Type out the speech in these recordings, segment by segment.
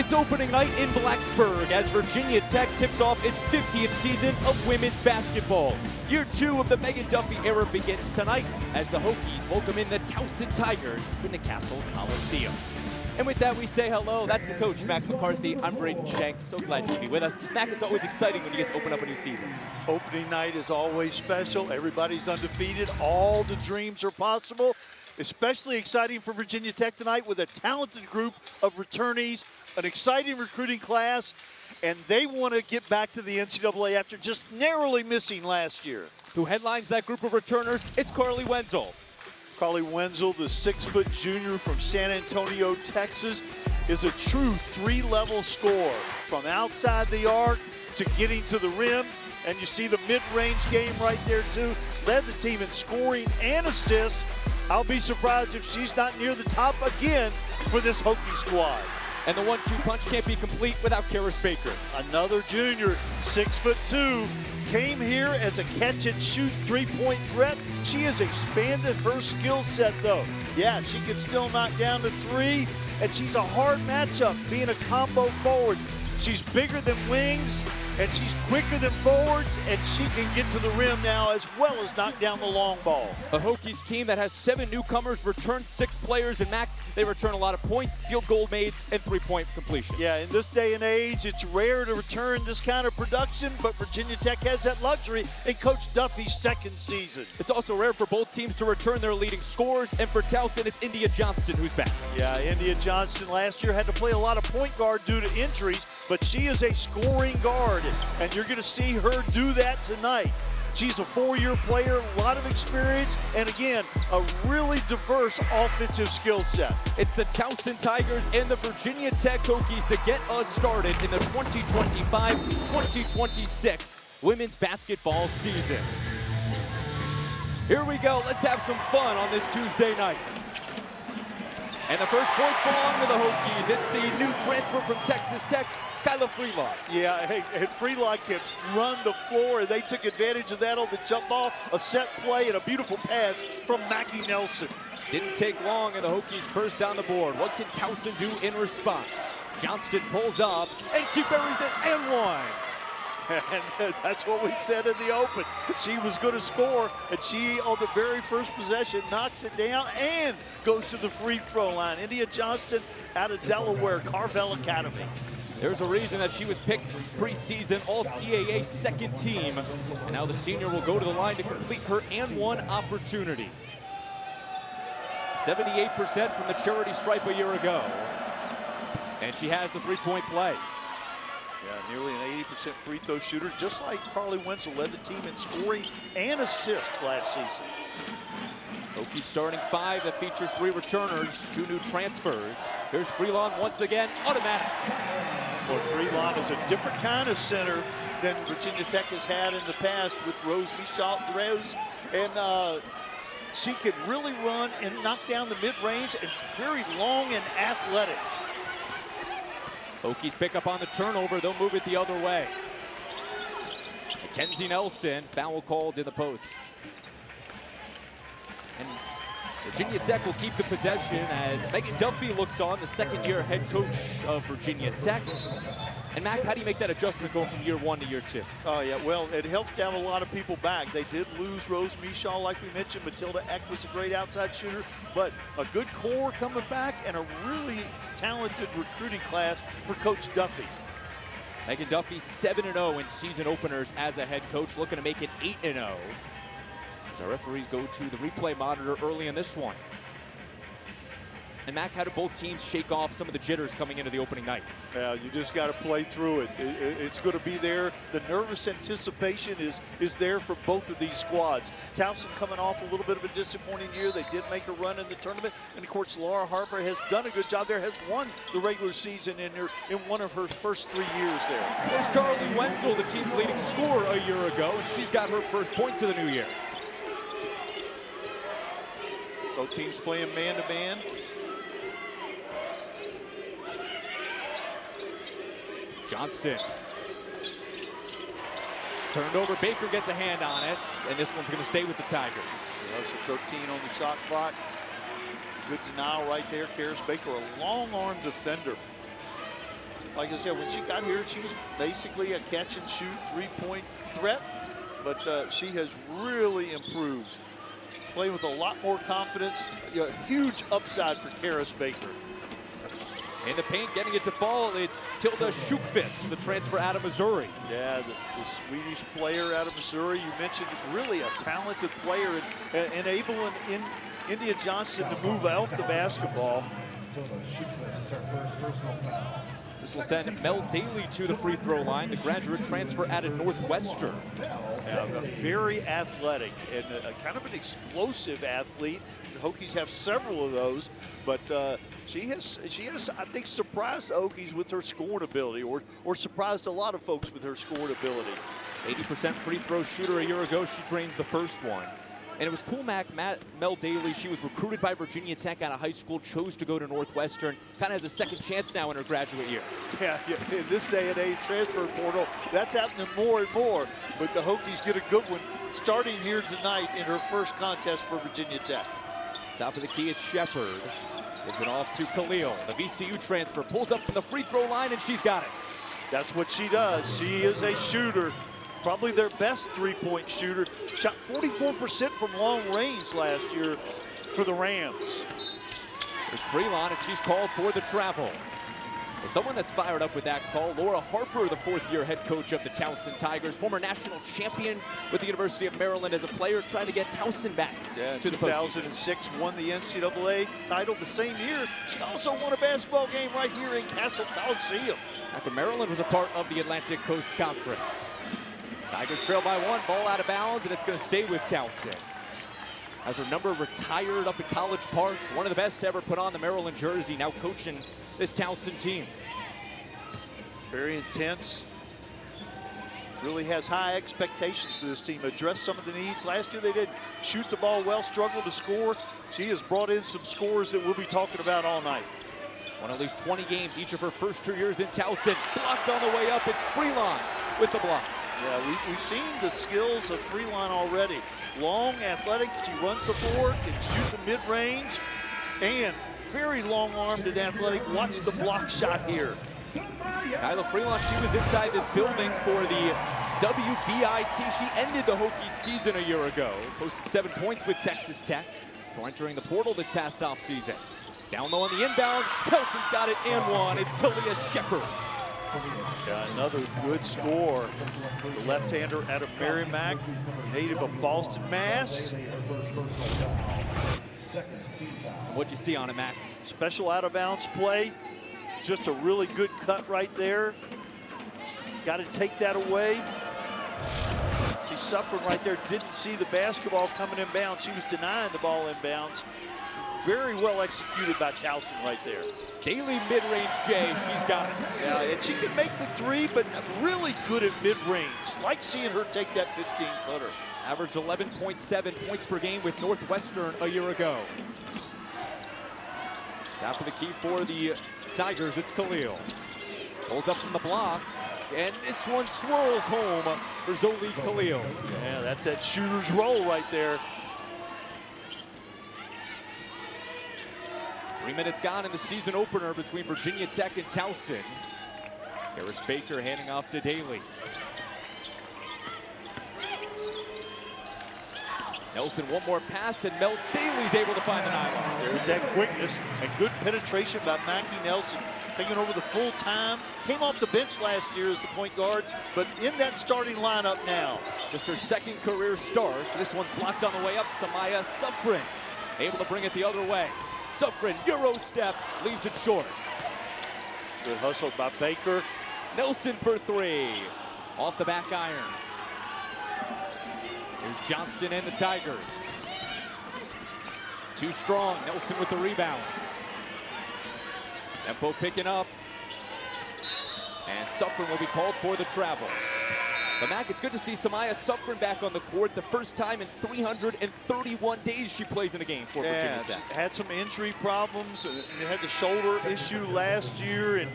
It's opening night in Blacksburg as Virginia Tech tips off its 50th season of women's basketball. Year 2 of the Megan Duffy era begins tonight as the Hokies welcome in the Towson Tigers in the Castle Coliseum. And with that, we say hello. That's the coach, Mac McCarthy. I'm Braden Schenck. So glad you could be with us. Mac, it's always exciting when you get to open up a new season. Opening night is always special. Everybody's undefeated. All the dreams are possible. Especially exciting for Virginia Tech tonight with a talented group of returnees, an exciting recruiting class, and they want to get back to the NCAA after just narrowly missing last year. Who headlines that group of returners? It's Carly Wenzel. Carly Wenzel, the 6-foot junior from San Antonio, Texas, is a true three-level scorer. From outside the arc to getting to the rim, and you see the mid-range game right there too. Led the team in scoring and assists. I'll be surprised if she's not near the top again for this Hokie squad. And the 1-2 punch can't be complete without Karis Baker. Another junior, 6'2", came here as a catch-and-shoot three-point threat. She has expanded her skill set, though. Yeah, she can still knock down the three, and she's a hard matchup being a combo forward. She's bigger than wings, and she's quicker than forwards, and she can get to the rim now as well as knock down the long ball. A Hokies team that has 7 newcomers, returns 6 players, and Max, they return a lot of points, field goal made, and three-point completions. Yeah, in this day and age, it's rare to return this kind of production, but Virginia Tech has that luxury in Coach Duffy's second season. It's also rare for both teams to return their leading scorers, and for Towson, it's India Johnston who's back. Yeah, India Johnston last year had to play a lot of point guard due to injuries, but she is a scoring guard, and you're going to see her do that tonight. She's a 4-year player, a lot of experience, and again, a really diverse offensive skill set. It's the Towson Tigers and the Virginia Tech Hokies to get us started in the 2025-2026 women's basketball season. Here we go. Let's have some fun on this Tuesday night. And the first point belong to the Hokies. It's the new transfer from Texas Tech, Kyla Freelon. Yeah, hey, and Freelon can run the floor, and they took advantage of that on the jump ball, a set play, and a beautiful pass from Mackie Nelson. Didn't take long, and the Hokies first on the board. What can Towson do in response? Johnston pulls up, and she buries it, and one. And that's what we said in the open. She was going to score, and she, on the very first possession, knocks it down and goes to the free throw line. India Johnston out of Delaware, Carvel Academy. There's a reason that she was picked preseason All-CAA second team. And now the senior will go to the line to complete her and one opportunity. 78% from the charity stripe a year ago. And she has the three-point play. Yeah, nearly an 80% free throw shooter, just like Carly Wenzel led the team in scoring and assists last season. Hokies starting 5 that features 3 returners, 2 new transfers. Here's Freelon once again, automatic. Well, Freelon is a different kind of center than Virginia Tech has had in the past with Rose Michal, and she can really run and knock down the mid-range, and very long and athletic. Hokies pick up on the turnover. They'll move it the other way. Mackenzie Nelson, foul called in the post. And Virginia Tech will keep the possession as Megan Duffy looks on, the second-year head coach of Virginia Tech. And Mac, how do you make that adjustment going from year 1 to year 2? Oh, yeah, well, it helps to have a lot of people back. They did lose Rose Michal, like we mentioned. Matilda Eck was a great outside shooter, but a good core coming back and a really talented recruiting class for Coach Duffy. Megan Duffy 7-0 in season openers as a head coach, looking to make it 8-0. As our referees go to the replay monitor early in this one. And Mac, how do both teams shake off some of the jitters coming into the opening night? Yeah, you just got to play through it. It's going to be there. The nervous anticipation is there for both of these squads. Towson coming off a little bit of a disappointing year. They did make a run in the tournament. And, of course, Laura Harper has done a good job there, has won the regular season in one of her first 3 years there. There's Carly Wenzel, the team's leading scorer a year ago, and she's got her first points of the new year. Both teams playing man-to-man. Johnston. Turned over, Baker gets a hand on it, and this one's gonna stay with the Tigers. That's a 13 on the shot clock. Good denial right there, Karis Baker, a long arm defender. like I said, when she got here, she was basically a catch-and-shoot three-point threat, but she has really improved. Playing with a lot more confidence. Huge upside for Karis Baker. In the paint, getting it to fall, it's Tilda Schukvist, the transfer out of Missouri. Yeah, the Swedish player out of Missouri. You mentioned really a talented player, and enabling India Johnson to move off the basketball. This will send Mel Daly to the free throw line, the graduate transfer out of Northwestern. Yeah, very athletic and kind of an explosive athlete. The Hokies have several of those, but she has, I think, surprised the Hokies with her scoring ability, or surprised a lot of folks with her scoring ability. 80% free throw shooter a year ago. She drains the first one. And it was cool, Mel Daly. She was recruited by Virginia Tech out of high school, chose to go to Northwestern, kind of has a second chance now in her graduate year. Yeah, in this day and age, transfer portal, that's happening more and more. But the Hokies get a good one starting here tonight in her first contest for Virginia Tech. Top of the key, it's Shepard. Gives it off to Khalil. The VCU transfer pulls up from the free throw line, and she's got it. That's what she does. She is a shooter. Probably their best three-point shooter. Shot 44% from long range last year for the Rams. There's Freelon, and she's called for the travel. Well, someone that's fired up with that call, Laura Harper, the fourth-year head coach of the Towson Tigers, former national champion with the University of Maryland as a player, trying to get Towson back to the postseason. 2006, won the NCAA title the same year. She also won a basketball game right here in Castle Coliseum. Back when Maryland was a part of the Atlantic Coast Conference. Tigers trail by one, ball out of bounds, and it's going to stay with Towson. Has her number retired up at College Park. One of the best to ever put on the Maryland jersey, now coaching this Towson team. Very intense. Really has high expectations for this team. Addressed some of the needs. Last year they didn't shoot the ball well, struggled to score. She has brought in some scores that we'll be talking about all night. Won at least 20 games each of her first 2 years in Towson. Blocked on the way up, it's Freelon with the block. Yeah, we've seen the skills of Freelon already. Long, athletic, she runs the floor, can shoot the mid-range, and very long-armed and athletic. Watch the block shot here. Kyla Freelon, she was inside this building for the WBIT. She ended the Hokies season a year ago. Posted 7 points with Texas Tech for entering the portal this past offseason. Down low on the inbound, Towson's got it and one. It's Talia Shepard. Yeah, another good score. The left-hander out of Merrimack, native of Boston, Mass. What'd you see on it, Mac? Special out-of-bounds play. Just a really good cut right there. Got to take that away. She's suffering right there. Didn't see the basketball coming inbounds. She was denying the ball inbounds. Very well executed by Towson right there. Daily mid-range J, she's got it. Yeah, and she can make the three, but really good at mid-range. Like seeing her take that 15-footer. Averaged 11.7 points per game with Northwestern a year ago. Top of the key for the Tigers, it's Khalil. Pulls up from the block, and this one swirls home for Zoli Khalil. Yeah, that's that shooter's roll right there. 3 minutes gone in the season opener between Virginia Tech and Towson. Karis Baker handing off to Daly. Nelson, one more pass, and Mel Daly's able to find the nylon. There's that quickness and good penetration by Mackie Nelson. Taking over the full time. Came off the bench last year as the point guard, but in that starting lineup now. Just her second career start. This one's blocked on the way up. Samaya Suffren able to bring it the other way. Suffren, Euro step, leaves it short. Good hustle by Baker. Nelson for three. Off the back iron. Here's Johnston and the Tigers. Too strong, Nelson with the rebounds. Tempo picking up. And Suffren will be called for the travel. But Mac, it's good to see Samaya Suffren back on the court. The first time in 331 days she plays in a game for Virginia Tech. Had some injury problems. And had the shoulder issue last year, and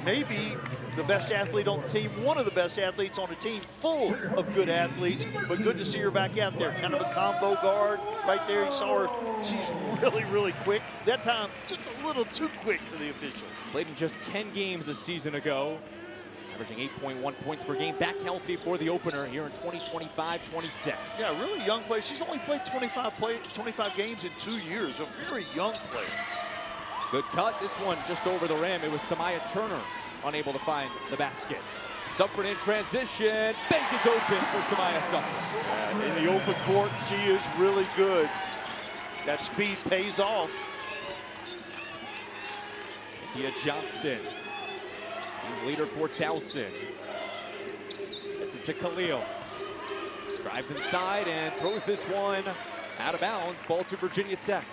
maybe the best athlete on the team, one of the best athletes on the team, full of good athletes, but good to see her back out there. Kind of a combo guard right there. You saw her. She's really, really quick. That time, just a little too quick for the official. Played in just 10 games a season ago, averaging 8.1 points per game. Back healthy for the opener here in 2025-26. Yeah, really young player. She's only played 25 games in 2 years. A very young player. Good cut. This one just over the rim. It was Samaya Turner unable to find the basket. Suffren in transition. Bank is open for Samaya Suffren. Yeah, in the open court, she is really good. That speed pays off. India Johnston, team's leader for Towson. Gets it to Khalil. Drives inside and throws this one out of bounds. Ball to Virginia Tech.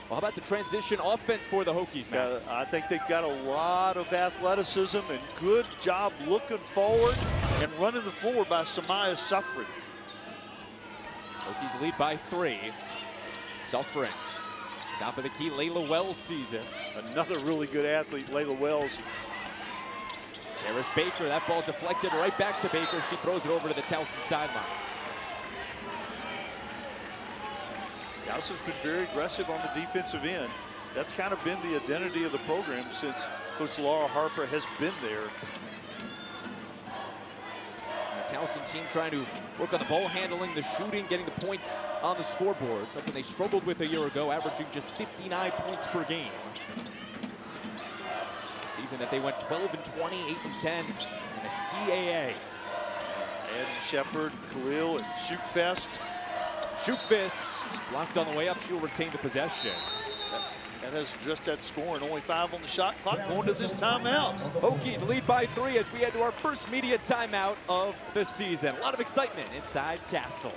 Well, how about the transition offense for the Hokies, Matt? I think they've got a lot of athleticism and good job looking forward and running the floor by Samaya Suffren. Hokies lead by 3. Suffren, top of the key, Layla Wells season. Another really good athlete, Layla Wells. Harris Baker, that ball deflected right back to Baker. She throws it over to the Towson sideline. Towson's been very aggressive on the defensive end. That's kind of been the identity of the program since Coach Laura Harper has been there. The Towson team trying to work on the ball handling, the shooting, getting the points on the scoreboard, something they struggled with a year ago, averaging just 59 points per game. A season that they went 12-20, 8-10 in a CAA. And Shepard, Khalil, and Shootfest. Shootfist blocked on the way up. She'll retain the possession. That has just that score and only 5 on the shot clock going to this timeout. Hokies lead by 3 as we head to our first media timeout of the season. A lot of excitement inside Castle.